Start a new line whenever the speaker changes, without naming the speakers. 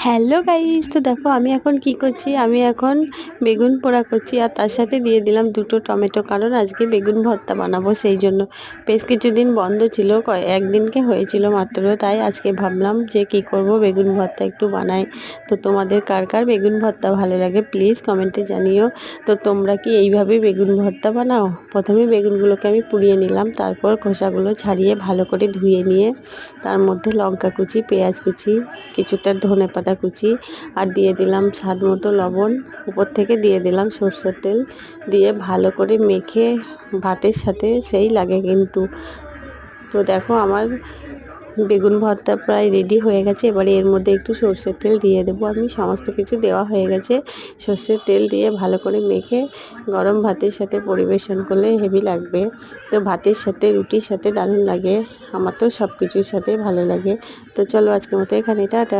Hello guys, তো দেখো আমি এখন কি করছি। আমি এখন বেগুন পোড়া করছি আর তার সাথে দিয়ে দিলাম দুটো টমেটো, কারণ আজকে বেগুন ভর্তা বানাবো সেই জন্য। বেশ কিছুদিন বন্ধ ছিল, একদিনকে হয়েছিল মাত্র, তাই আজকে ভাবলাম যে কি করব, বেগুন ভর্তা একটু বানাই। তো তোমাদের কার কার বেগুন ভর্তা ভালো লাগে প্লিজ কমেন্টে জানিও। তো তোমরা কি এইভাবে বেগুন ভর্তা বানাও? প্রথমে বেগুনগুলোকে আমি পুড়িয়ে নিলাম, তারপর খোসাগুলো ছাড়িয়ে ভালো করে ধুয়ে নিয়ে তার মধ্যে লঙ্কা কুচি, পেঁয়াজ কুচি, কিছুটা ধনেপাতা কুচি আর দিয়ে দিলাম স্বাদ মতো লবণ। উপর থেকে দিয়ে দিলাম সরষের তেল, দিয়ে ভালো করে মেখে ভাতের সাথে সেই লাগে কিন্তু। তো দেখো আমার বেগুন ভর্তা প্রায় রেডি হয়ে গেছে। এবারে এর মধ্যে একটু সরষের তেল দিয়ে দেবো আমি। সমস্ত কিছু দেওয়া হয়ে গেছে। সরষের তেল দিয়ে ভালো করে মেখে গরম ভাতের সাথে পরিবেশন করলে হেভি লাগবে। তো ভাতের সাথে, রুটির সাথে দারুণ লাগে। আমার তো সব কিছুর সাথে ভালো লাগে। তো চলো আজকের মতো এখানে, টাটা।